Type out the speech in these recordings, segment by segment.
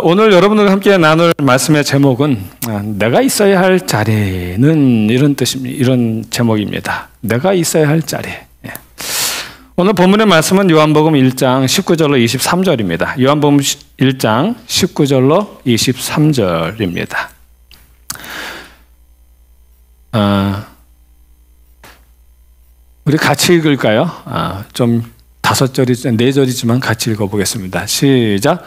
오늘 여러분들과 함께 나눌 말씀의 제목은 내가 있어야 할 자리는 이런 뜻입니다. 이런 제목입니다. 내가 있어야 할 자리. 오늘 본문의 말씀은 요한복음 1장 19절로 23절입니다. 요한복음 1장 19절로 23절입니다. 우리 같이 읽을까요? 좀 5절이, 4절이지만 같이 읽어보겠습니다. 시작.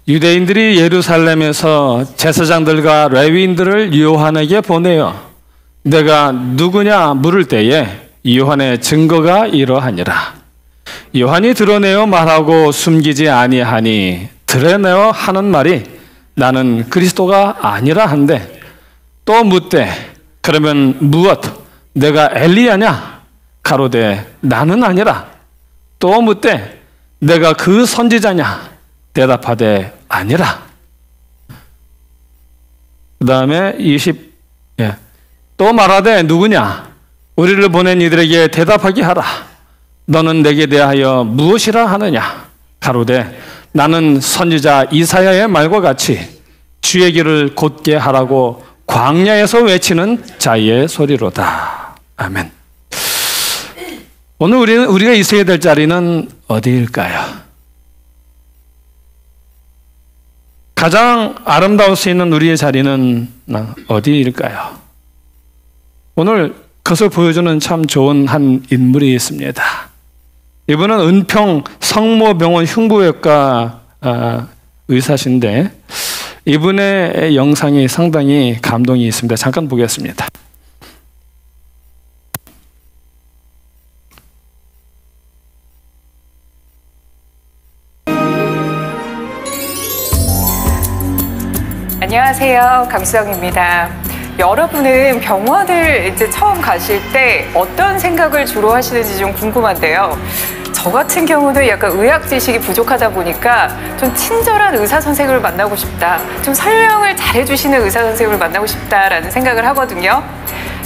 유대인들이 예루살렘에서 제사장들과 레위인들을 요한에게 보내어 내가 누구냐 물을 때에 요한의 증거가 이러하니라. 요한이 드러내어 말하고 숨기지 아니하니 드러내어 하는 말이 나는 그리스도가 아니라 한데 또 묻되 그러면 무엇? 내가 엘리야냐? 가로되 나는 아니라. 또 묻되 내가 그 선지자냐? 대답하되 아니라. 그 다음에 또 말하되 누구냐? 우리를 보낸 이들에게 대답하게 하라. 너는 내게 대하여 무엇이라 하느냐? 가로되 나는 선지자 이사야의 말과 같이 주의 길을 곧게 하라고 광야에서 외치는 자의 소리로다. 아멘. 오늘 우리가 있어야 될 자리는 어디일까요? 가장 아름다울 수 있는 우리의 자리는 어디일까요? 오늘 그것을 보여주는 참 좋은 한 인물이 있습니다. 이분은 은평 성모병원 흉부외과 의사신데 이분의 영상이 상당히 감동이 있습니다. 잠깐 보겠습니다. 안녕하세요. 강수영입니다. 여러분은 병원을 이제 처음 가실 때 어떤 생각을 주로 하시는지 좀 궁금한데요. 저 같은 경우는 약간 의학 지식이 부족하다 보니까 좀 친절한 의사 선생님을 만나고 싶다. 좀 설명을 잘해주시는 의사 선생님을 만나고 싶다라는 생각을 하거든요.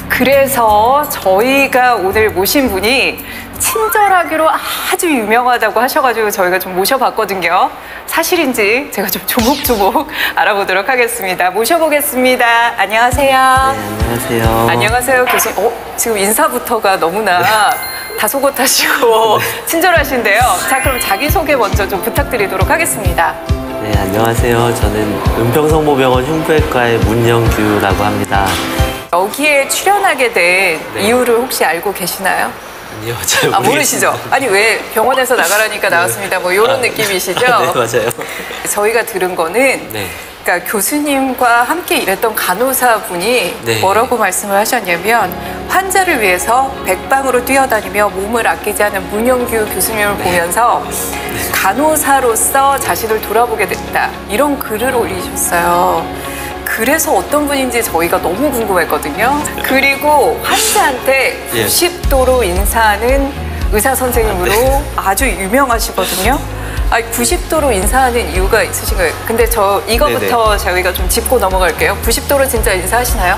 그래서 저희가 오늘 모신 분이 친절하기로 아주 유명하다고 하셔가지고 저희가 좀 모셔봤거든요. 사실인지 제가 좀 조목조목 알아보도록 하겠습니다. 모셔보겠습니다. 안녕하세요. 네, 안녕하세요. 안녕하세요, 교수님. 지금 인사부터가 너무나 다소곳하시고 친절하신데요. 자, 그럼 자기소개 먼저 좀 부탁드리도록 하겠습니다. 네, 안녕하세요. 저는 은평성모병원 흉부외과의 문영규라고 합니다. 여기에 출연하게 된 이유를 혹시 알고 계시나요? 아니요, 잘 모르겠습니다. 모르시죠? 아니, 왜 병원에서 나가라니까 나왔습니다. 뭐 이런 느낌이시죠? 네, 맞아요. 저희가 들은 거는 그러니까 교수님과 함께 일했던 간호사분이 뭐라고 말씀을 하셨냐면 환자를 위해서 백방으로 뛰어다니며 몸을 아끼지 않은 문영규 교수님을 보면서 간호사로서 자신을 돌아보게 됐다. 이런 글을 올리셨어요. 그래서 어떤 분인지 저희가 너무 궁금했거든요. 그리고 환자한테 90도로 인사하는 의사 선생님으로 아주 유명하시거든요. 90도로 인사하는 이유가 있으신가요? 근데 이거부터 저희가 좀 짚고 넘어갈게요. 90도로 진짜 인사하시나요?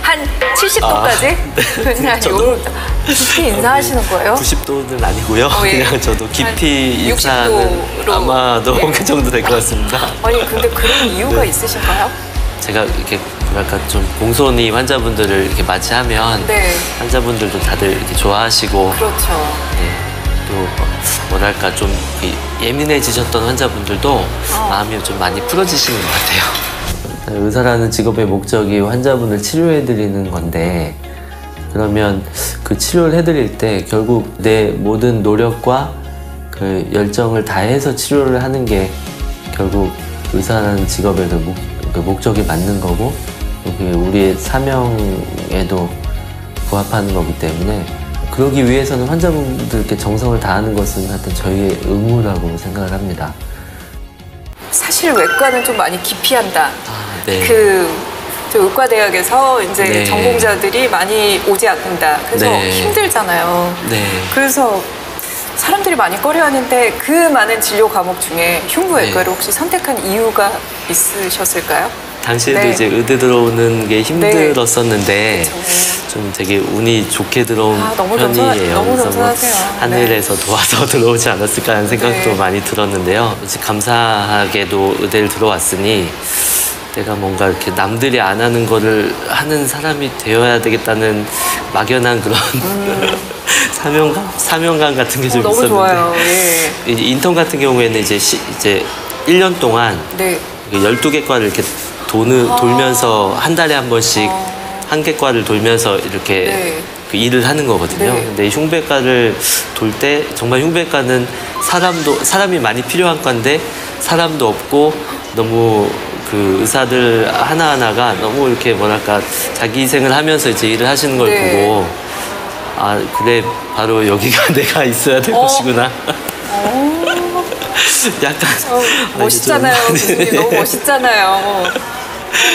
한 70도까지? 그냥 깊이 인사하시는 거예요? 90도는 아니고요. 그냥 저도 깊이 인사하는 60도로. 아마도 그 정도 될 것 같습니다. 아니, 근데 그런 이유가 있으신가요? 제가 이렇게 뭐랄까 좀 공손히 환자분들을 이렇게 맞이하면 환자분들도 다들 이렇게 좋아하시고 그렇죠. 또 뭐랄까 좀 예민해지셨던 환자분들도 마음이 좀 많이 풀어지시는 것 같아요. 의사라는 직업의 목적이 환자분을 치료해드리는 건데 그러면 그 치료를 해드릴 때 결국 내 모든 노력과 그 열정을 다해서 치료를 하는 게 결국 의사라는 직업의 그 목적이 맞는 거고 그게 우리의 사명에도 부합하는 거기 때문에 그러기 위해서는 환자분들께 정성을 다하는 것은 하여튼 저희의 의무라고 생각을 합니다. 사실 외과는 좀 많이 기피한다. 네. 저 의과대학에서 이제 전공자들이 많이 오지 않는다. 그래서 힘들잖아요. 그래서 사람들이 많이 꺼려하는데 그 많은 진료 과목 중에 흉부외과를 혹시 선택한 이유가 있으셨을까요? 당시에도 네. 이제 의대 들어오는 게 힘들었었는데 네. 좀 되게 운이 좋게 들어온 너무 편이에요. 너무 그래서 뭐 감사하세요. 하늘에서 도와서 들어오지 않았을까 하는 생각도 네. 많이 들었는데요. 이제 감사하게도 의대를 들어왔으니 내가 뭔가 이렇게 남들이 안 하는 거를 하는 사람이 되어야 되겠다는 막연한 그런 사명감 같은 게 좀 너무 있었는데 좋아요. 예. 인턴 같은 경우에는 이제 1년 동안 네. 12개 과를 이렇게 돌면서 한 달에 한 번씩 한 개 과를 돌면서 이렇게 네. 그 일을 하는 거거든요. 네. 근데 흉배과를 돌 때 정말 흉배과는 사람이 많이 필요한 과인데 사람도 없고 너무 그 의사들 하나하나가 너무 이렇게 뭐랄까 자기 희생을 하면서 이제 일을 하시는 걸 네. 보고 아 그래 바로 여기가 내가 있어야 될 곳이구나. 약간 멋있잖아요. 교수님 너무 멋있잖아요.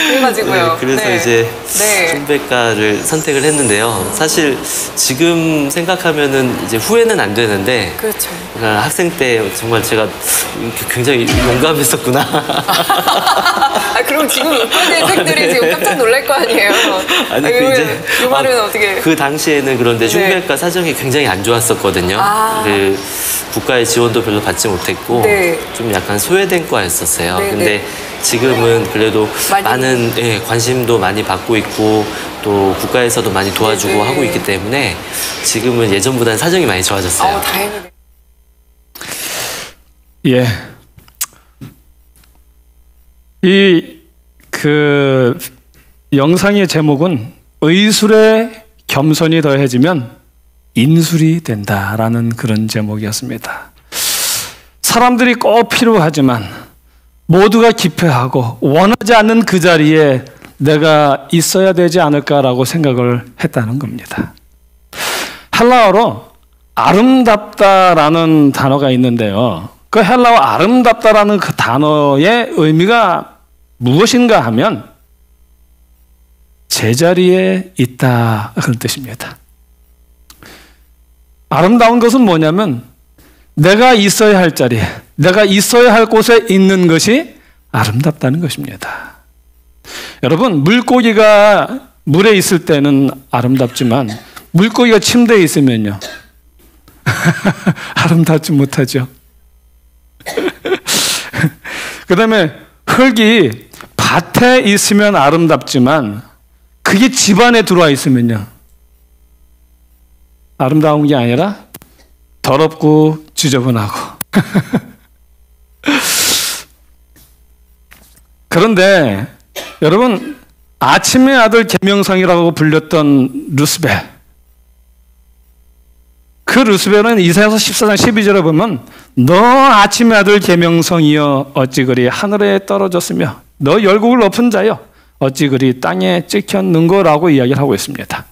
그래가지고요. 네, 그래서 네. 이제 네. 흉배과를 선택을 했는데요. 사실 지금 생각하면은 이제 후회는 안 되는데 그렇죠. 그러니까 학생 때 정말 제가 굉장히 용감했었구나. 그럼 지금 의과대생들이 지금 깜짝 놀랄 거 아니에요? 아니 이 말은 어떻게? 그 당시에는 그런데 흉배과 사정이 굉장히 안 좋았었거든요. 그 국가의 지원도 별로 받지 못했고 네. 좀 약간 소외된 과였었어요. 네, 근데 네. 지금은 그래도 많은 관심도 많이 받고 있고 또 국가에서도 많이 도와주고 네, 네. 하고 있기 때문에 지금은 예전보다는 사정이 많이 좋아졌어요. 다행이네. 예. 그 영상의 제목은 의술에 겸손이 더해지면 인술이 된다라는 그런 제목이었습니다. 사람들이 꼭 필요하지만 모두가 기피하고 원하지 않는 그 자리에 내가 있어야 되지 않을까라고 생각을 했다는 겁니다. 헬라어로 아름답다라는 단어가 있는데요. 그 헬라어 아름답다라는 그 단어의 의미가 무엇인가 하면 제자리에 있다 그런 뜻입니다. 아름다운 것은 뭐냐면 내가 있어야 할 자리에, 내가 있어야 할 곳에 있는 것이 아름답다는 것입니다. 여러분, 물고기가 물에 있을 때는 아름답지만 물고기가 침대에 있으면요 아름답지 못하죠. 그 다음에 흙이 밭에 있으면 아름답지만 그게 집안에 들어와 있으면요 아름다운 게 아니라 더럽고 지저분하고 그런데 여러분 아침의 아들 계명성이라고 불렸던 루스벨, 그 루스벨은 이사야서 14장 12절에 보면 너 아침의 아들 계명성이여 어찌 그리 하늘에 떨어졌으며 너 열국을 높은 자여 어찌 그리 땅에 찍혔는거라고 이야기를 하고 있습니다.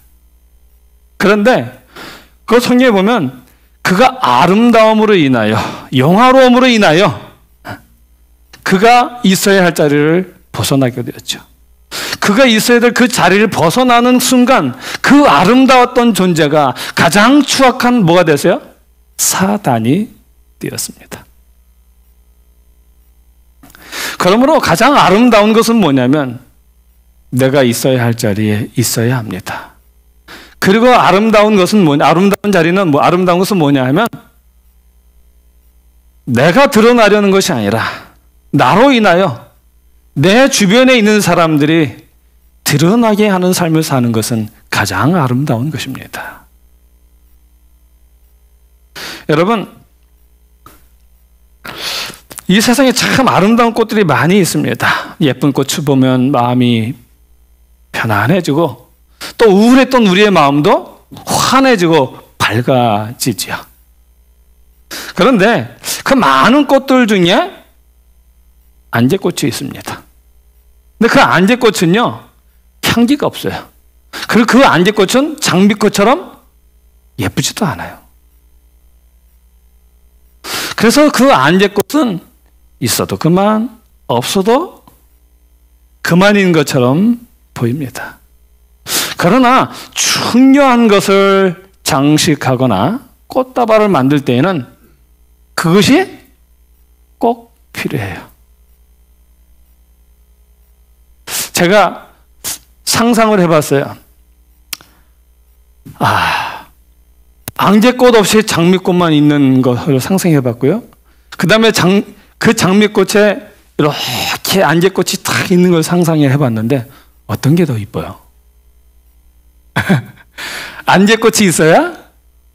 그런데 그 성경에 보면 그가 아름다움으로 인하여 영화로움으로 인하여 그가 있어야 할 자리를 벗어나게 되었죠. 그가 있어야 될 그 자리를 벗어나는 순간 그 아름다웠던 존재가 가장 추악한 뭐가 됐어요? 사단이 되었습니다. 그러므로 가장 아름다운 것은 뭐냐면 내가 있어야 할 자리에 있어야 합니다. 그리고 아름다운 것은 뭐냐? 아름다운 자리는 아름다운 것은 뭐냐 하면 내가 드러나려는 것이 아니라 나로 인하여 내 주변에 있는 사람들이 드러나게 하는 삶을 사는 것은 가장 아름다운 것입니다. 여러분, 이 세상에 참 아름다운 꽃들이 많이 있습니다. 예쁜 꽃을 보면 마음이 편안해지고 또 우울했던 우리의 마음도 환해지고 밝아지죠. 그런데 그 많은 꽃들 중에 안개꽃이 있습니다. 근데 그 안개꽃은요 향기가 없어요. 그리고 그 안개꽃은 장미꽃처럼 예쁘지도 않아요. 그래서 그 안개꽃은 있어도 그만, 없어도 그만인 것처럼 보입니다. 그러나 중요한 것을 장식하거나 꽃다발을 만들 때에는 그것이 꼭 필요해요. 제가 상상을 해봤어요. 앙제꽃 없이 장미꽃만 있는 것을 상상해봤고요. 그 다음에 그 장미꽃에 이렇게 안개꽃이 탁 있는 걸 상상해봤는데 어떤 게 더 이뻐요? 안개꽃이 있어야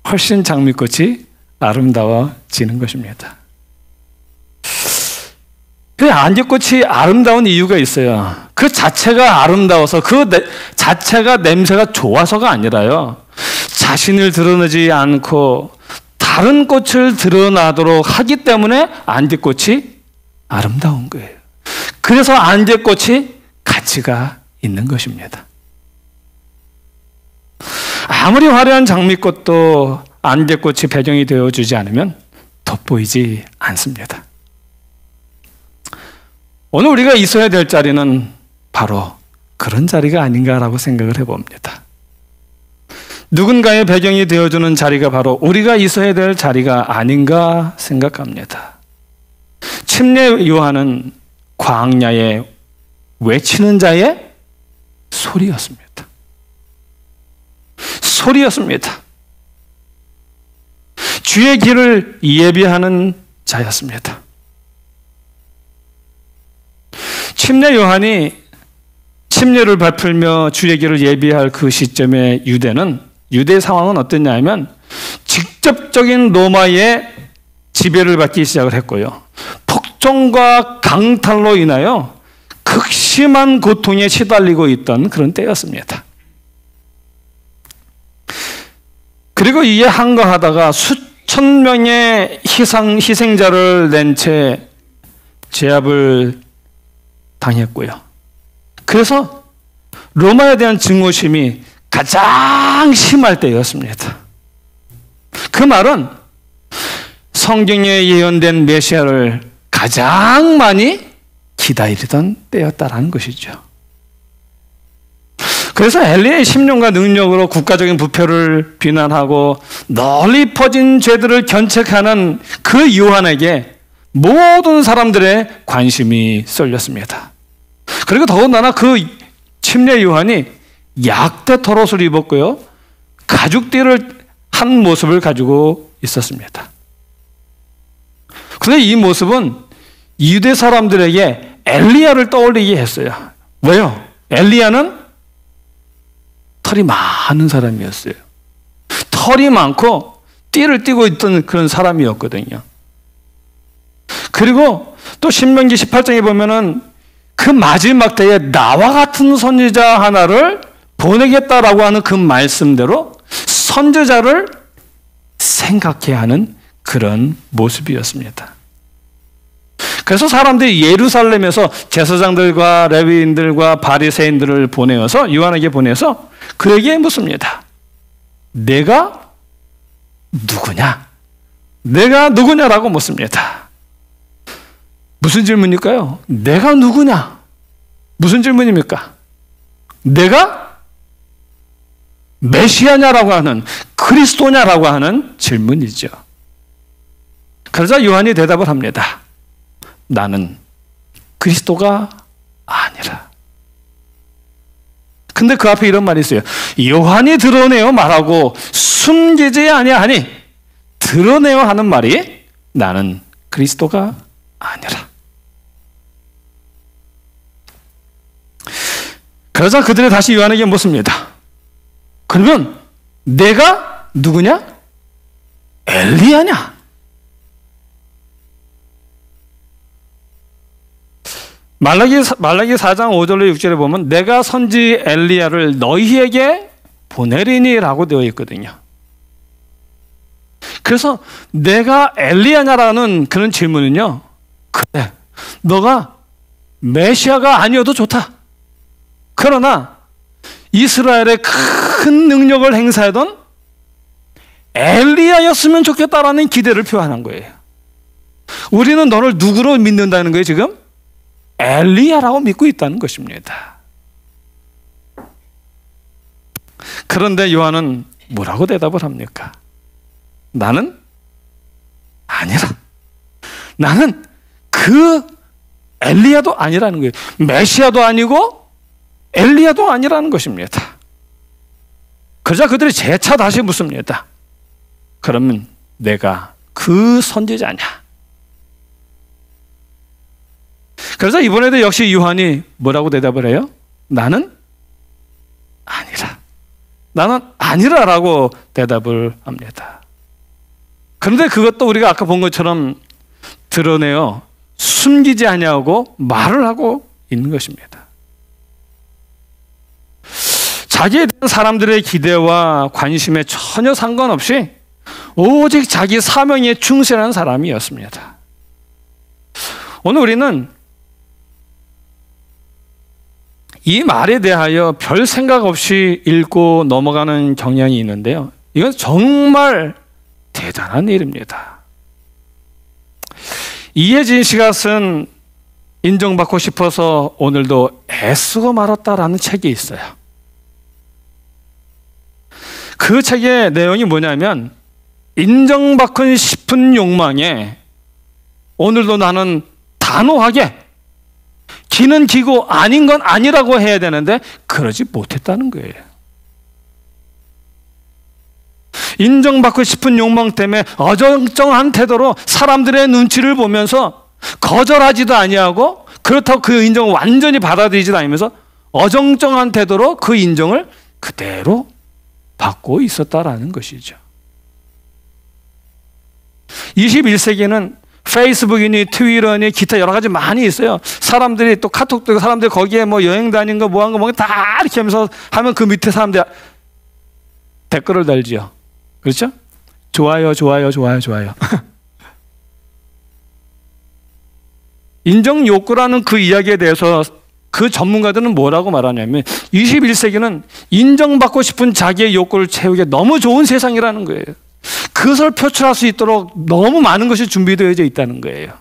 훨씬 장미꽃이 아름다워지는 것입니다. 그 안개꽃이 아름다운 이유가 있어요. 그 자체가 아름다워서 자체가 냄새가 좋아서가 아니라요. 자신을 드러내지 않고 다른 꽃을 드러나도록 하기 때문에 안개꽃이 아름다운 거예요. 그래서 안개꽃이 가치가 있는 것입니다. 아무리 화려한 장미꽃도 안개꽃이 배경이 되어주지 않으면 돋보이지 않습니다. 오늘 우리가 있어야 될 자리는 바로 그런 자리가 아닌가라고 생각을 해봅니다. 누군가의 배경이 되어주는 자리가 바로 우리가 있어야 될 자리가 아닌가 생각합니다. 침례 요한은 광야에 외치는 자의 소리였습니다. 소리였습니다. 주의 길을 예비하는 자였습니다. 침례 요한이 침례를 베풀며 주의 길을 예비할 그 시점에 유대 상황은 어땠냐면 직접적인 로마의 지배를 받기 시작을 했고요. 폭정과 강탈로 인하여 극심한 고통에 시달리고 있던 그런 때였습니다. 그리고 이에 항거하다가 수천 명의 희생자를 낸 채 제압을 당했고요. 그래서 로마에 대한 증오심이 가장 심할 때였습니다. 그 말은 성경에 예언된 메시아를 가장 많이 기다리던 때였다라는 것이죠. 그래서 엘리야의 심령과 능력으로 국가적인 부패를 비난하고 널리 퍼진 죄들을 견책하는 그 요한에게 모든 사람들의 관심이 쏠렸습니다. 그리고 더군다나 그 침례 요한이 약대 털옷을 입었고요. 가죽띠를 한 모습을 가지고 있었습니다. 그런데 이 모습은 유대 사람들에게 엘리야를 떠올리게 했어요. 왜요? 엘리야는 털이 많은 사람이었어요. 털이 많고 띠를 띠고 있던 그런 사람이었거든요. 그리고 또 신명기 18장에 보면은 그 마지막 때에 나와 같은 선지자 하나를 보내겠다라고 하는 그 말씀대로 선지자를 생각해야 하는 그런 모습이었습니다. 그래서 사람들이 예루살렘에서 제사장들과 레위인들과 바리새인들을 보내어서 요한에게 보내서 그에게 묻습니다. 내가 누구냐? 내가 누구냐라고 묻습니다. 무슨 질문일까요? 내가 누구냐? 무슨 질문입니까? 내가 메시아냐라고 하는, 그리스도냐라고 하는 질문이죠. 그러자 요한이 대답을 합니다. 나는 그리스도가 아니라. 근데 그 앞에 이런 말이 있어요. 요한이 드러내어 말하고 숨기지 아니하니, 드러내어 하는 말이 나는 그리스도가 아니라. 그러자 그들이 다시 요한에게 묻습니다. 그러면 내가 누구냐? 엘리야냐? 말라기 4장 5절로 6절에 보면 내가 선지 엘리야를 너희에게 보내리니 라고 되어 있거든요. 그래서 내가 엘리야냐라는 그런 질문은요, 그래, 너가 메시아가 아니어도 좋다. 그러나 이스라엘의 큰 능력을 행사하던 엘리야였으면 좋겠다라는 기대를 표현한 거예요. 우리는 너를 누구로 믿는다는 거예요, 지금? 엘리야라고 믿고 있다는 것입니다. 그런데 요한은 뭐라고 대답을 합니까? 나는 아니라. 나는 그 엘리야도 아니라는 거예요. 메시아도 아니고 엘리야도 아니라는 것입니다. 그러자 그들이 재차 다시 묻습니다. 그러면 내가 그 선지자냐? 그래서 이번에도 역시 요한이 뭐라고 대답을 해요? 나는 아니라. 나는 아니라라고 대답을 합니다. 그런데 그것도 우리가 아까 본 것처럼 드러내어 숨기지 아니하고 말을 하고 있는 것입니다. 자기에 대한 사람들의 기대와 관심에 전혀 상관없이 오직 자기 사명에 충실한 사람이었습니다. 오늘 우리는 이 말에 대하여 별 생각 없이 읽고 넘어가는 경향이 있는데요. 이건 정말 대단한 일입니다. 이혜진 씨가 쓴 인정받고 싶어서 오늘도 애쓰고 말았다라는 책이 있어요. 그 책의 내용이 뭐냐면 인정받고 싶은 욕망에 오늘도 나는 단호하게 기는 기고 아닌 건 아니라고 해야 되는데 그러지 못했다는 거예요. 인정받고 싶은 욕망 때문에 어정쩡한 태도로 사람들의 눈치를 보면서 거절하지도 아니하고 그렇다고 그 인정을 완전히 받아들이지도 않으면서 어정쩡한 태도로 그 인정을 그대로 받고 있었다라는 것이죠. 21세기에는 페이스북이니 트위터니 기타 여러 가지 많이 있어요. 사람들이 또 카톡도 있고 사람들이 거기에 뭐 여행 다닌 거 뭐 한 거 다 이렇게 하면서 하면 그 밑에 사람들이 댓글을 달지요. 그렇죠? 좋아요, 좋아요, 좋아요, 좋아요. 인정 욕구라는 그 이야기에 대해서 그 전문가들은 뭐라고 말하냐면 21세기는 인정받고 싶은 자기의 욕구를 채우기에 너무 좋은 세상이라는 거예요. 그것을 표출할 수 있도록 너무 많은 것이 준비되어져 있다는 거예요.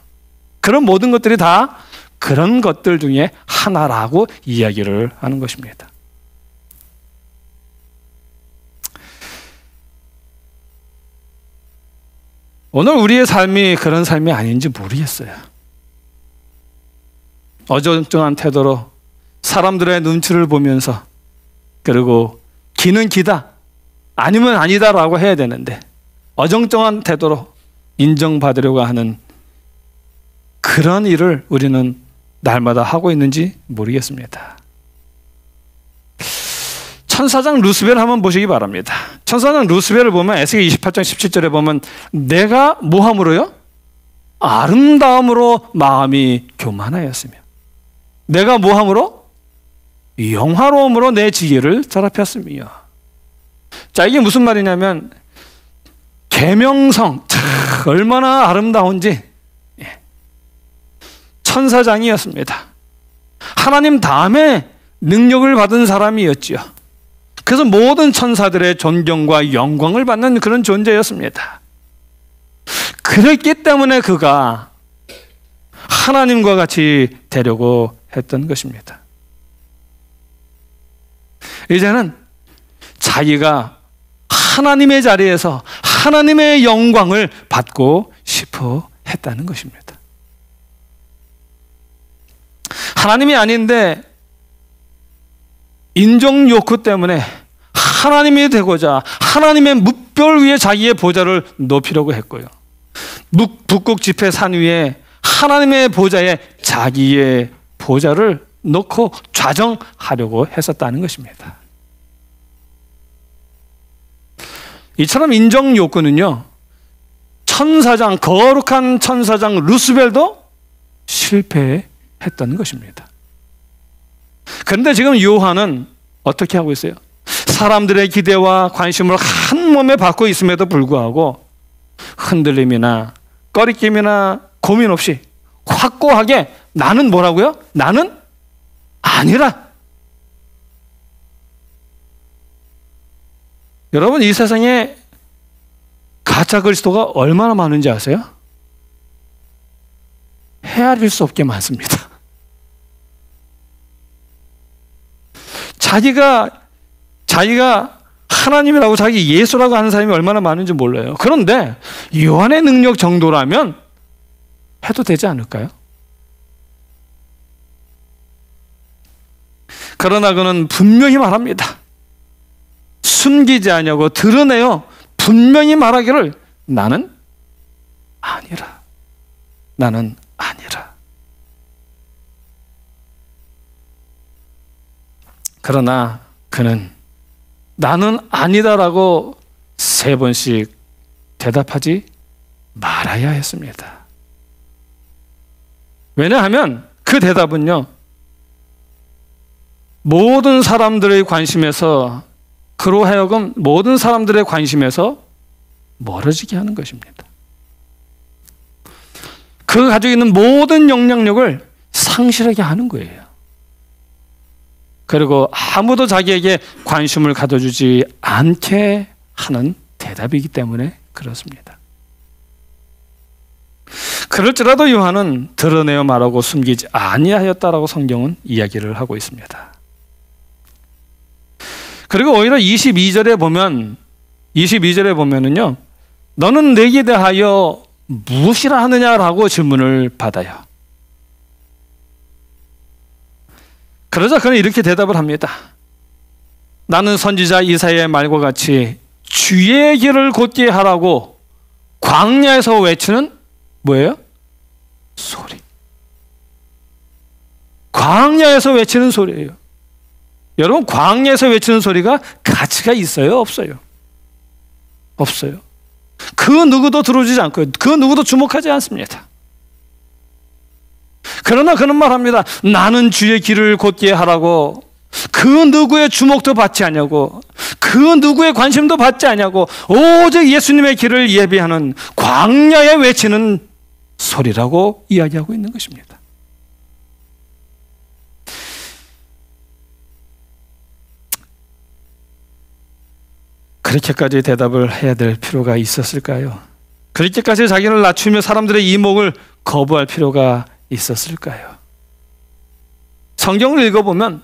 그런 모든 것들이 다 그런 것들 중에 하나라고 이야기를 하는 것입니다. 오늘 우리의 삶이 그런 삶이 아닌지 모르겠어요. 어정쩡한 태도로 사람들의 눈치를 보면서 그리고 기는 기다 아니면 아니다라고 해야 되는데 어정쩡한 태도로 인정받으려고 하는 그런 일을 우리는 날마다 하고 있는지 모르겠습니다. 천사장 루스벨을 한번 보시기 바랍니다. 천사장 루스벨을 보면 에스겔 28장 17절에 보면 내가 뭐함으로요? 아름다움으로 마음이 교만하였으며 내가 뭐함으로? 영화로움으로 내 지혜를 더럽혔으며. 자, 이게 무슨 말이냐면 계명성 얼마나 아름다운지 천사장이었습니다. 하나님 다음에 능력을 받은 사람이었지요. 그래서 모든 천사들의 존경과 영광을 받는 그런 존재였습니다. 그랬기 때문에 그가 하나님과 같이 되려고 했던 것입니다. 이제는 자기가 하나님의 자리에서 하나님의 영광을 받고 싶어 했다는 것입니다. 하나님이 아닌데 인정 욕구 때문에 하나님이 되고자 하나님의 뭇별 위에 자기의 보좌를 높이려고 했고요. 북극 지폐 산 위에 하나님의 보좌에 자기의 보좌를 놓고 좌정하려고 했었다는 것입니다. 이처럼 인정 욕구는요, 천사장, 거룩한 천사장 루스벨도 실패했던 것입니다. 그런데 지금 요한은 어떻게 하고 있어요? 사람들의 기대와 관심을 한 몸에 받고 있음에도 불구하고 흔들림이나 꺼리낌이나 고민 없이 확고하게 나는 뭐라고요? 나는 아니라. 여러분, 이 세상에 가짜 그리스도가 얼마나 많은지 아세요? 헤아릴 수 없게 많습니다. 자기가 하나님이라고 자기 예수라고 하는 사람이 얼마나 많은지 몰라요. 그런데 요한의 능력 정도라면 해도 되지 않을까요? 그러나 그는 분명히 말합니다. 숨기지 아니하고 드러내어 분명히 말하기를 나는 아니라. 나는 아니라. 그러나 그는 나는 아니다라고 3번씩 대답하지 말아야 했습니다. 왜냐하면 그 대답은요, 모든 사람들의 관심에서, 그로 하여금 모든 사람들의 관심에서 멀어지게 하는 것입니다. 그 가지고 있는 모든 영향력을 상실하게 하는 거예요. 그리고 아무도 자기에게 관심을 가져주지 않게 하는 대답이기 때문에 그렇습니다. 그럴지라도 요한은 드러내어 말하고 숨기지 아니하였다라고 성경은 이야기를 하고 있습니다. 그리고 오히려 22절에 보면은요, 너는 내게 대하여 무엇이라 하느냐라고 질문을 받아요. 그러자 그는 이렇게 대답을 합니다. 나는 선지자 이사야의 말과 같이 주의 길을 곧게 하라고 광야에서 외치는 뭐예요? 소리. 광야에서 외치는 소리예요. 여러분, 광야에서 외치는 소리가 가치가 있어요? 없어요? 없어요. 그 누구도 들어주지 않고 그 누구도 주목하지 않습니다. 그러나 그는 말합니다. 나는 주의 길을 곧게 하라고 그 누구의 주목도 받지 않냐고, 그 누구의 관심도 받지 않냐고, 오직 예수님의 길을 예비하는 광야에 외치는 소리라고 이야기하고 있는 것입니다. 그렇게까지 대답을 해야 될 필요가 있었을까요? 그렇게까지 자기를 낮추며 사람들의 이목을 거부할 필요가 있었을까요? 성경을 읽어보면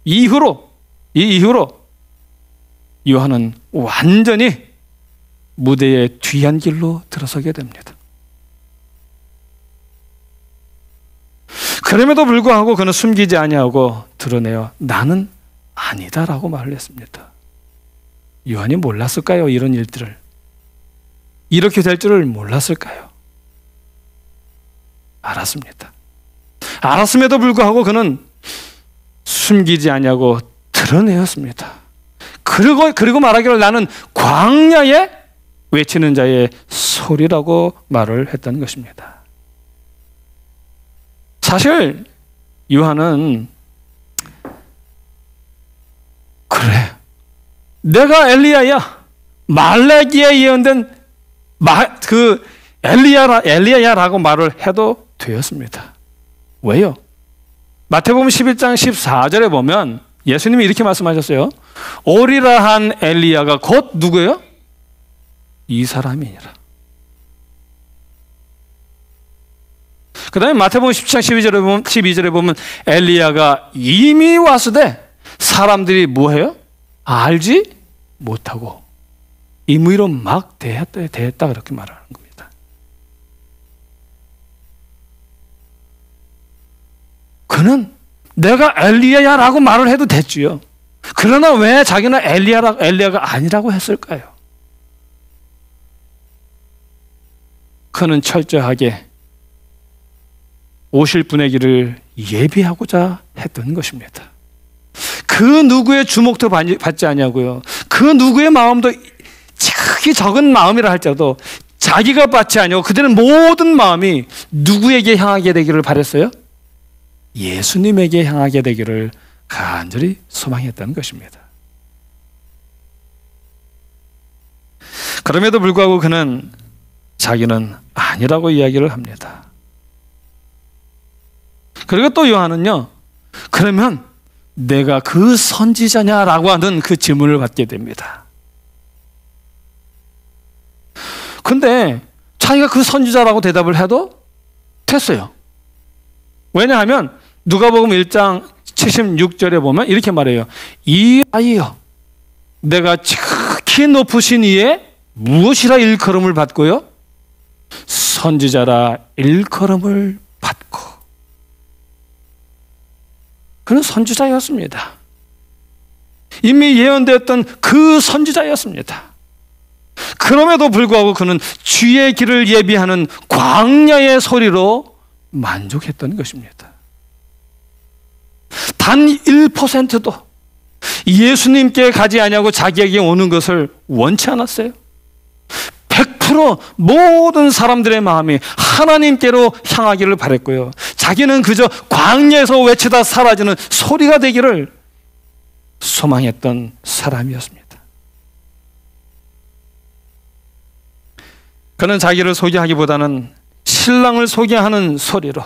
이 이후로 요한은 완전히 무대의 뒤한 길로 들어서게 됩니다. 그럼에도 불구하고 그는 숨기지 아니하고 드러내어 나는 아니다라고 말을 했습니다. 요한이 몰랐을까요? 이런 일들을. 이렇게 될 줄을 몰랐을까요? 알았습니다. 알았음에도 불구하고 그는 숨기지 아니하고 드러내었습니다. 그리고 말하기를 나는 광야에 외치는 자의 소리라고 말을 했다는 것입니다. 사실 요한은 그래, 내가 엘리야야, 말라기에 예언된 그 엘리야라고 말을 해도 되었습니다. 왜요? 마태복음 11장 14절에 보면 예수님이 이렇게 말씀하셨어요. 오리라 한 엘리야가 곧 누구예요? 이 사람이니라. 그 다음에 마태복음 10장 12절에 보면 엘리야가 이미 왔으되 사람들이 뭐해요? 알지 못하고 임의로 막 대했다 그렇게 말하는 겁니다. 그는 내가 엘리야라고 말을 해도 됐지요. 그러나 왜 자기는 엘리야가 아니라고 했을까요? 그는 철저하게 오실 분의 길을 예비하고자 했던 것입니다. 그 누구의 주목도 받지 않냐고요. 그 누구의 마음도 지극히 적은 마음이라 할지라도 자기가 받지 않냐고 그들은 모든 마음이 누구에게 향하게 되기를 바랬어요? 예수님에게 향하게 되기를 간절히 소망했다는 것입니다. 그럼에도 불구하고 그는 자기는 아니라고 이야기를 합니다. 그리고 또 요한은요, 그러면 내가 그 선지자냐라고 하는 그 질문을 받게 됩니다. 근데 자기가 그 선지자라고 대답을 해도 됐어요. 왜냐하면 누가복음 1장 76절에 보면 이렇게 말해요. 이하여 내가 지극히 높으신 이에 무엇이라 일컬음을 받고요? 선지자라 일컬음을 받고. 그는 선지자였습니다. 이미 예언되었던 그 선지자였습니다. 그럼에도 불구하고 그는 주의 길을 예비하는 광야의 소리로 만족했던 것입니다. 단 1%도 예수님께 가지 아니하고 자기에게 오는 것을 원치 않았어요. 100% 모든 사람들의 마음이 하나님께로 향하기를 바랬고요. 자기는 그저 광야에서 외치다 사라지는 소리가 되기를 소망했던 사람이었습니다. 그는 자기를 소개하기보다는 신랑을 소개하는 소리로,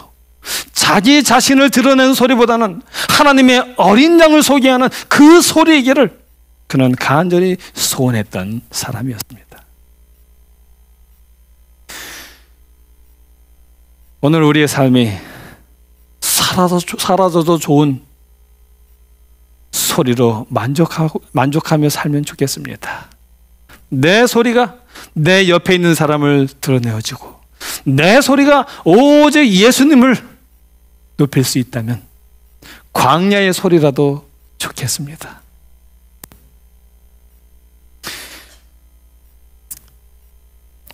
자기 자신을 드러낸 소리보다는 하나님의 어린 양을 소개하는 그 소리이기를 그는 간절히 소원했던 사람이었습니다. 오늘 우리의 삶이 사라져도 좋은 소리로 만족하며 살면 좋겠습니다. 내 소리가 내 옆에 있는 사람을 드러내어지고 내 소리가 오직 예수님을 높일 수 있다면 광야의 소리라도 좋겠습니다.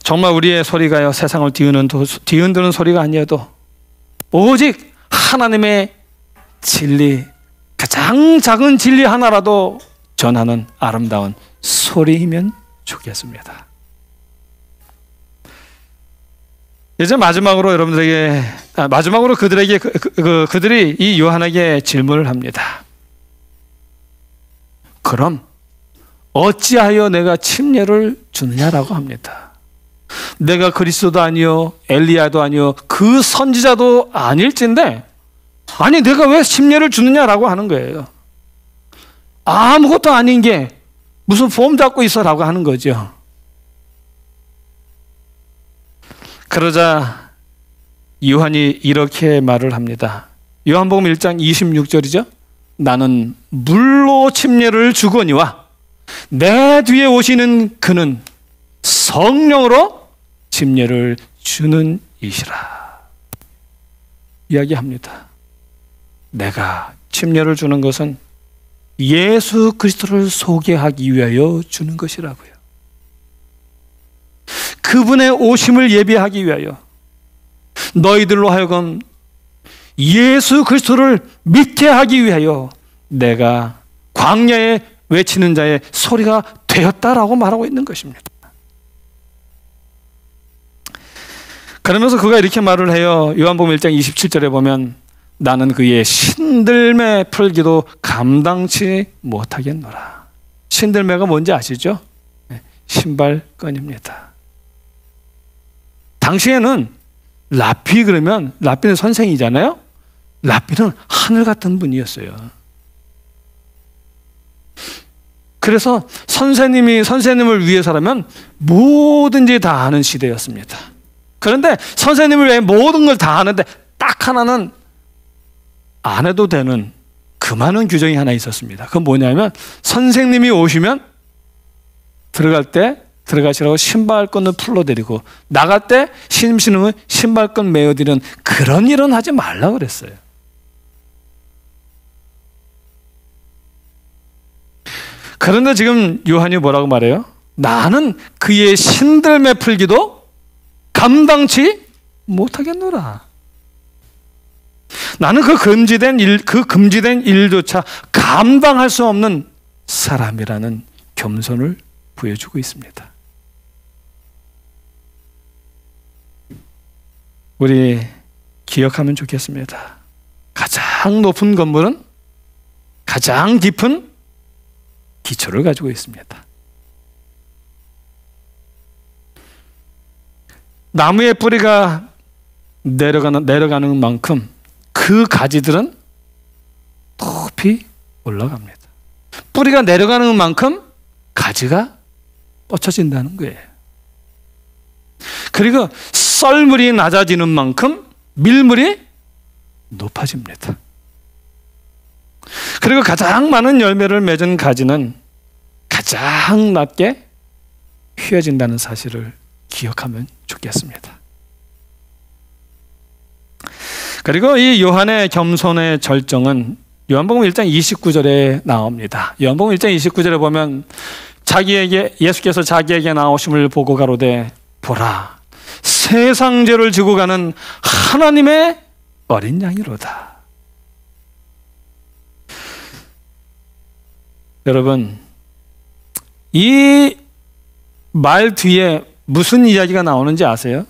정말 우리의 소리가요, 세상을 뒤흔드는 소리가 아니어도 오직 하나님의 진리, 가장 작은 진리 하나라도 전하는 아름다운 소리이면 좋겠습니다. 이제 마지막으로 여러분들에게, 그들이 이 요한에게 질문을 합니다. 그럼 어찌하여 내가 침례를 주느냐라고 합니다. 내가 그리스도도 아니요 엘리야도 아니요 그 선지자도 아닐진데 아니 내가 왜 침례를 주느냐라고 하는 거예요. 아무것도 아닌 게 무슨 폼 잡고 있어라고 하는 거죠. 그러자 요한이 이렇게 말을 합니다. 요한복음 1장 26절이죠. 나는 물로 침례를 주거니와 내 뒤에 오시는 그는 성령으로 침례를 주는 이시라 이야기합니다. 내가 침례를 주는 것은 예수 그리스도를 소개하기 위하여 주는 것이라고요. 그분의 오심을 예비하기 위하여 너희들로 하여금 예수 그리스도를 믿게 하기 위하여 내가 광야에 외치는 자의 소리가 되었다라고 말하고 있는 것입니다. 그러면서 그가 이렇게 말을 해요. 요한복음 1장 27절에 보면 나는 그의 신들매 풀기도 감당치 못하겠노라. 신들매가 뭔지 아시죠? 신발끈입니다. 당시에는 랍비 그러면 랍비는 선생이잖아요. 랍비는 하늘 같은 분이었어요. 그래서 선생님을 위해서라면 뭐든지 다 하는 시대였습니다. 그런데 선생님을 위해 모든 걸 다 하는데 딱 하나는 안 해도 되는 그 많은 규정이 하나 있었습니다. 그건 뭐냐면 선생님이 오시면 들어갈 때 들어가시라고 신발끈을 풀러드리고 나갈 때 신으면 신발끈 메어드리는 그런 일은 하지 말라고 그랬어요. 그런데 지금 요한이 뭐라고 말해요? 나는 그의 신들매 풀기도 감당치 못하겠노라. 나는 그 금지된 일조차 감당할 수 없는 사람이라는 겸손을 보여주고 있습니다. 우리 기억하면 좋겠습니다. 가장 높은 건물은 가장 깊은 기초를 가지고 있습니다. 나무의 뿌리가 내려가는 만큼 그 가지들은 높이 올라갑니다. 뿌리가 내려가는 만큼 가지가 뻗쳐진다는 거예요. 그리고 썰물이 낮아지는 만큼 밀물이 높아집니다. 그리고 가장 많은 열매를 맺은 가지는 가장 낮게 휘어진다는 사실을 기억하면 좋겠습니다. 그리고 이 요한의 겸손의 절정은 요한복음 1장 29절에 나옵니다. 요한복음 1장 29절에 보면 예수께서 자기에게 나오심을 보고 가로되 보라 세상 죄를 지고 가는 하나님의 어린 양이로다. 여러분, 이 말 뒤에 무슨 이야기가 나오는지 아세요?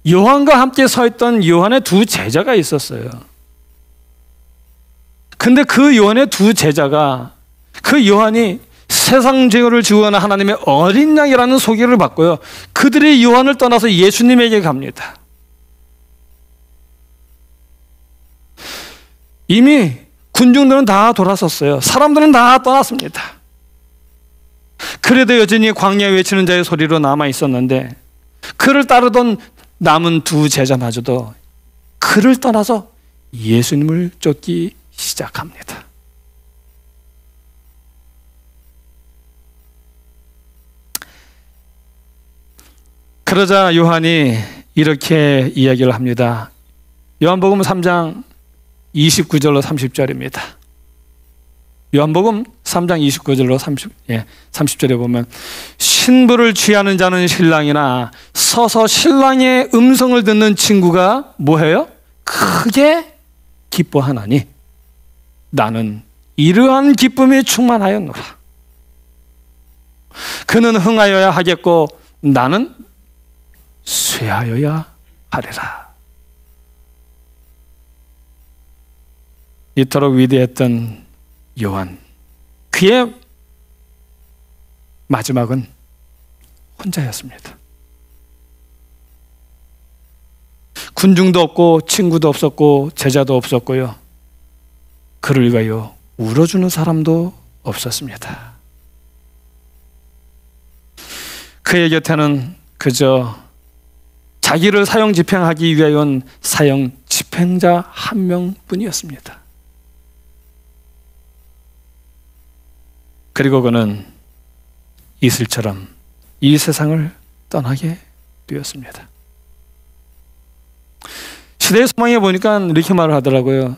요한과 함께 서 있던 요한의 두 제자가 있었어요. 근데 그 요한의 두 제자가 그 요한이 세상 죄를 지고 가는 하나님의 어린 양이라는 소개를 받고요. 그들이 요한을 떠나서 예수님에게 갑니다. 이미 군중들은 다 돌아섰어요. 사람들은 다 떠났습니다. 그래도 여전히 광야에 외치는 자의 소리로 남아 있었는데 그를 따르던 남은 두 제자마저도 그를 떠나서 예수님을 쫓기 시작합니다. 그러자 요한이 이렇게 이야기를 합니다. 요한복음 3장 29절로 30절입니다. 요한복음 3장 29절로 30절에 보면 신부를 취하는 자는 신랑이나 서서 신랑의 음성을 듣는 친구가 뭐해요? 크게 기뻐하나니 나는 이러한 기쁨이 충만하였노라. 그는 흥하여야 하겠고 나는 쇠하여야 하리라. 이토록 위대했던 요한, 그의 마지막은 혼자였습니다. 군중도 없고 친구도 없었고 제자도 없었고요. 그를 위하여 울어주는 사람도 없었습니다. 그의 곁에는 그저 자기를 사형 집행하기 위하여 온 사형 집행자 한 명뿐이었습니다. 그리고 그는 이슬처럼 이 세상을 떠나게 되었습니다. 시대의 소망에 보니까 이렇게 말을 하더라고요.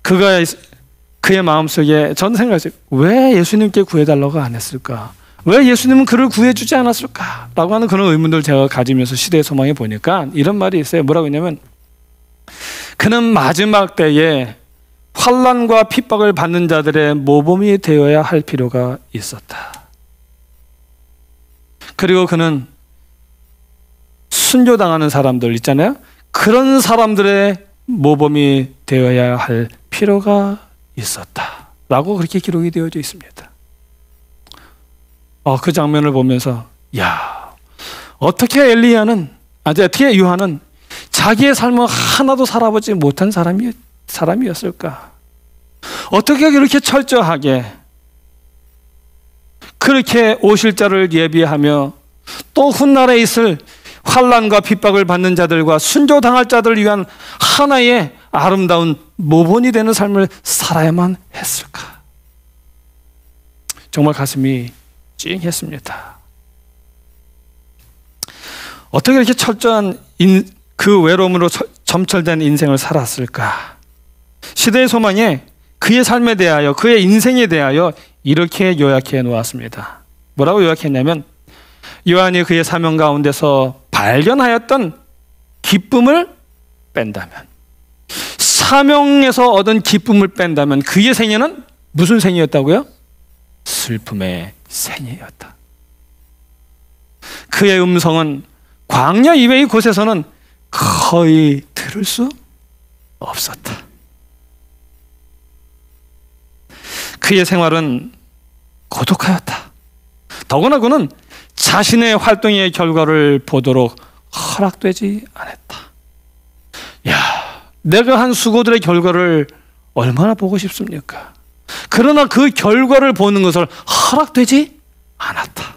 그의 마음속에 전 생각했어요. 왜 예수님께 구해달라고 안 했을까? 왜 예수님은 그를 구해주지 않았을까? 라고 하는 그런 의문들을 제가 가지면서 시대의 소망에 보니까 이런 말이 있어요. 뭐라고 했냐면 그는 마지막 때에 환난과 핍박을 받는 자들의 모범이 되어야 할 필요가 있었다. 그리고 그는 순교당하는 사람들 있잖아요. 그런 사람들의 모범이 되어야 할 필요가 있었다. 라고 그렇게 기록이 되어져 있습니다. 그 장면을 보면서 어떻게 어떻게 요한은 자기의 삶을 하나도 살아보지 못한 사람이었을까? 어떻게 그렇게 철저하게 그렇게 오실 자를 예비하며 또 훗날에 있을 환난과 핍박을 받는 자들과 순교당할 자들을 위한 하나의 아름다운 모본이 되는 삶을 살아야만 했을까? 정말 가슴이 찡했습니다. 어떻게 이렇게 철저한 그 외로움으로 점철된 인생을 살았을까? 시대의 소망에 그의 삶에 대하여, 그의 인생에 대하여 이렇게 요약해 놓았습니다. 뭐라고 요약했냐면 요한이 그의 사명 가운데서 발견하였던 기쁨을 뺀다면, 사명에서 얻은 기쁨을 뺀다면 그의 생애는 무슨 생이었다고요? 슬픔의 생이었다. 그의 음성은 광야 이외의 곳에서는 거의 들을 수 없었다. 그의 생활은 고독하였다. 더구나 그는 자신의 활동의 결과를 보도록 허락되지 않았다. 내가 한 수고들의 결과를 얼마나 보고 싶습니까? 그러나 그 결과를 보는 것을 허락되지 않았다.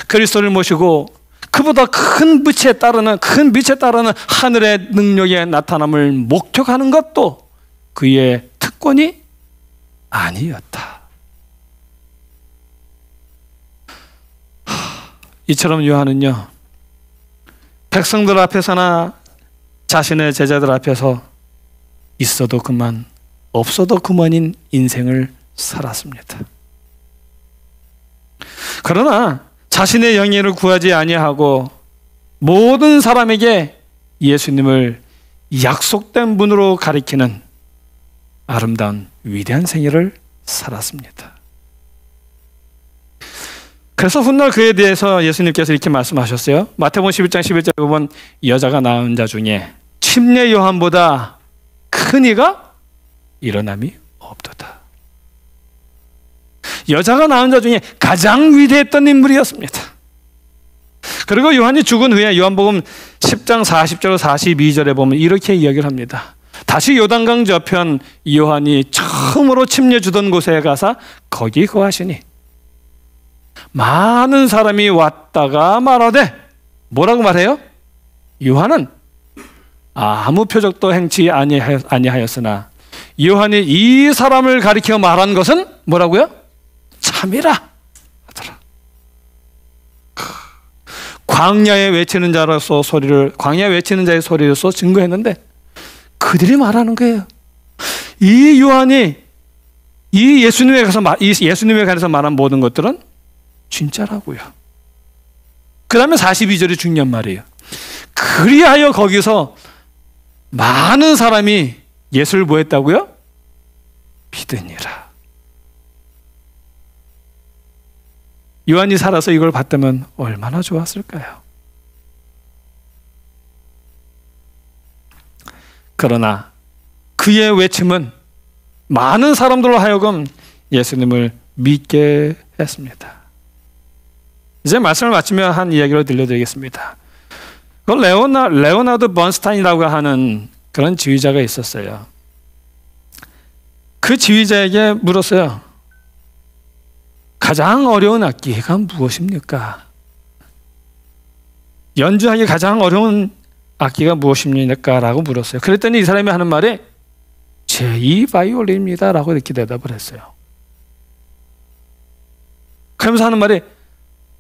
그리스도를 모시고 그보다 큰 빛에 따르는 하늘의 능력의 나타남을 목격하는 것도 그의 특권이 아니었다. 이처럼 요한은요, 백성들 앞에서나 자신의 제자들 앞에서 있어도 그만, 없어도 그만인 인생을 살았습니다. 그러나 자신의 영예를 구하지 아니하고 모든 사람에게 예수님을 약속된 분으로 가리키는 아름다운 위대한 생애를 살았습니다. 그래서 훗날 그에 대해서 예수님께서 이렇게 말씀하셨어요. 마태복음 11장 11절에 보면 여자가 낳은 자 중에 침례 요한보다 큰 이가 일어남이 없도다. 여자가 낳은 자 중에 가장 위대했던 인물이었습니다. 그리고 요한이 죽은 후에 요한복음 10장 40절 42절에 보면 이렇게 이야기를 합니다. 다시 요단강 저편 요한이 처음으로 침례 주던 곳에 가서 거기 거하시니 많은 사람이 왔다가 말하되, 뭐라고 말해요? 요한은 아무 표적도 행치 아니하였으나 요한이 이 사람을 가리켜 말한 것은 뭐라고요? 참이라 하더라. 광야에 외치는 자로서 광야에 외치는 자의 소리로서 증거했는데 그들이 말하는 거예요. 이 요한이 이 예수님에 관해서 말한 모든 것들은 진짜라고요. 그 다음에 42절이 중요한 말이에요. 그리하여 거기서 많은 사람이 예수를 뭐 했다고요? 믿으니라. 요한이 살아서 이걸 봤다면 얼마나 좋았을까요? 그러나 그의 외침은 많은 사람들로 하여금 예수님을 믿게 했습니다. 이제 말씀을 마치며 한 이야기를 들려드리겠습니다. 그 레오나르드 번스타인이라고 하는 그런 지휘자가 있었어요. 그 지휘자에게 물었어요. 가장 어려운 악기가 무엇입니까? 연주하기 가장 어려운 악기가 무엇입니까? 라고 물었어요. 그랬더니 이 사람이 하는 말이 제2 바이올린입니다 라고 이렇게 대답을 했어요. 그러면서 하는 말이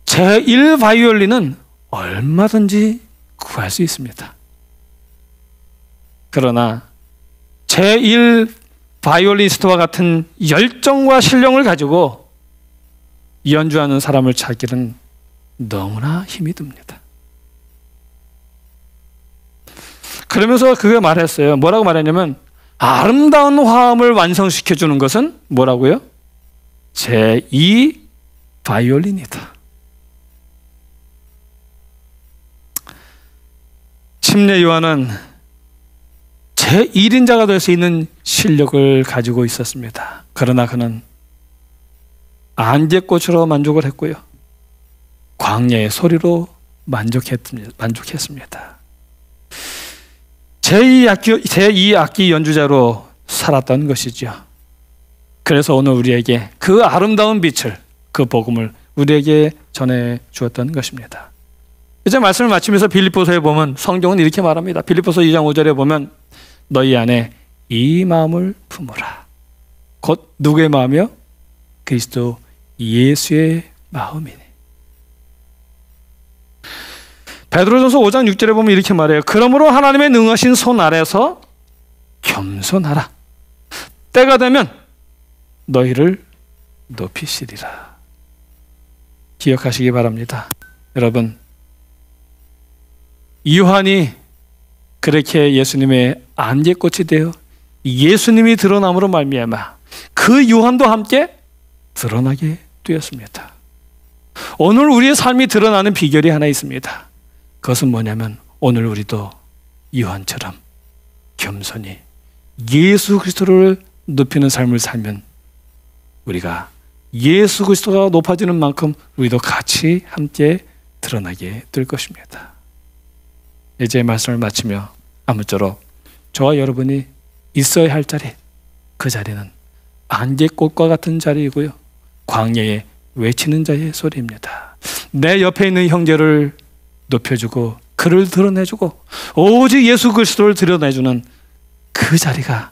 제1 바이올린은 얼마든지 구할 수 있습니다. 그러나 제1 바이올리니스트와 같은 열정과 실력을 가지고 연주하는 사람을 찾기는 너무나 힘이 듭니다. 그러면서 그가 말했어요. 뭐라고 말했냐면 아름다운 화음을 완성시켜주는 것은 뭐라고요? 제2 바이올린이다. 침례 요한은 제1인자가 될 수 있는 실력을 가지고 있었습니다. 그러나 그는 안개꽃으로 만족을 했고요. 광야의 소리로 만족했습니다. 제2악기 연주자로 살았던 것이죠. 그래서 오늘 우리에게 그 아름다운 빛을, 그 복음을 우리에게 전해 주었던 것입니다. 이제 말씀을 마치면서 빌립보서에 보면 성경은 이렇게 말합니다. 빌립보서 2장 5절에 보면 너희 안에 이 마음을 품으라. 곧 누구의 마음이요? 그리스도 예수의 마음이니. 베드로전서 5장 6절에 보면 이렇게 말해요. 그러므로 하나님의 능하신 손 아래서 겸손하라. 때가 되면 너희를 높이시리라. 기억하시기 바랍니다. 여러분, 요한이 그렇게 예수님의 안개꽃이 되어 예수님이 드러남으로 말미암아 그 요한도 함께 드러나게 되었습니다. 오늘 우리의 삶이 드러나는 비결이 하나 있습니다. 그것은 뭐냐면 오늘 우리도 요한처럼 겸손히 예수 그리스도를 높이는 삶을 살면 우리가 예수 그리스도가 높아지는 만큼 우리도 같이 함께 드러나게 될 것입니다. 이제 말씀을 마치며 아무쪼록 저와 여러분이 있어야 할 자리, 그 자리는 안개꽃과 같은 자리이고요. 광야에 외치는 자의 소리입니다. 내 옆에 있는 형제를 높여주고 그를 드러내주고 오직 예수 그리스도를 드러내주는 그 자리가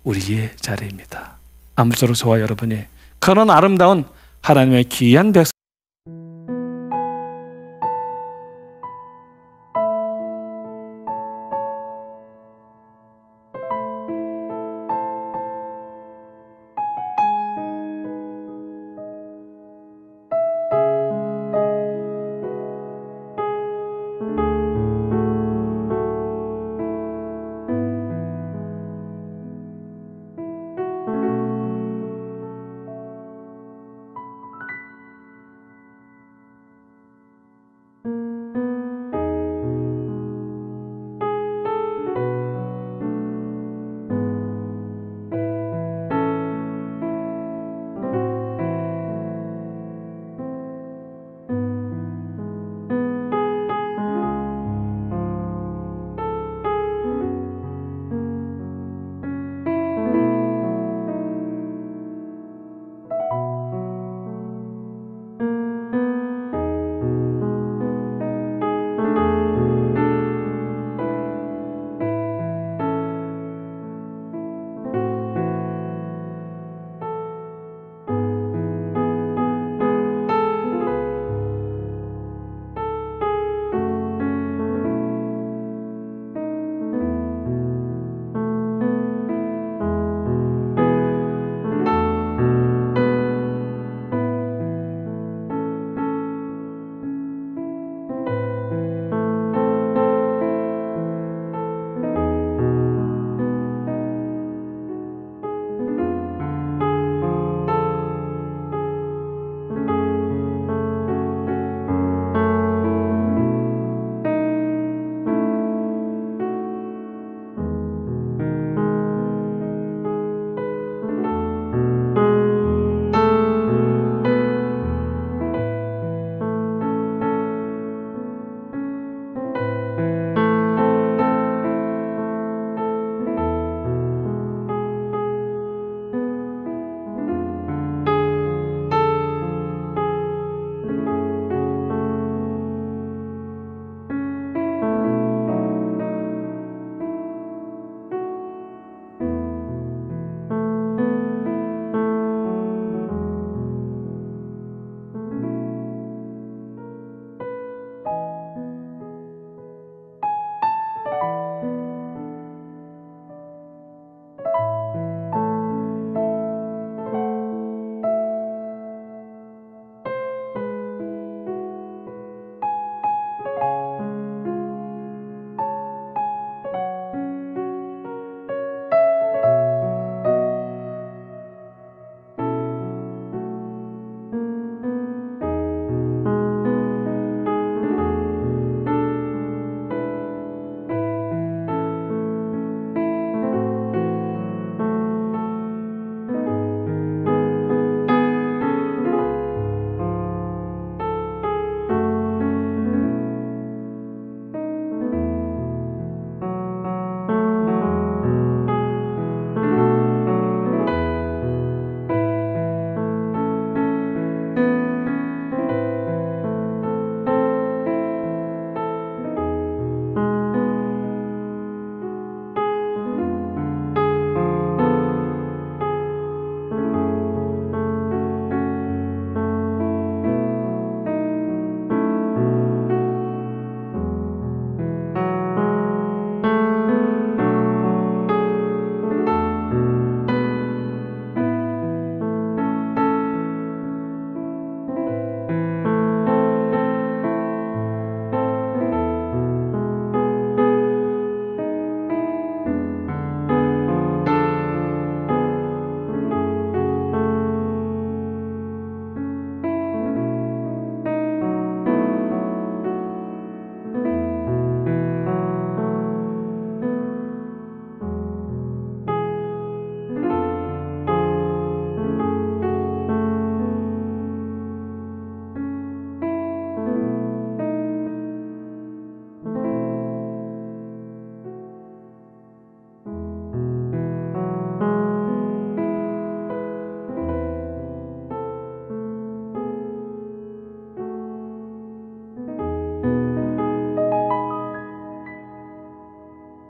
우리의 자리입니다. 아무쪼록 저와 여러분이 그런 아름다운 하나님의 귀한 백성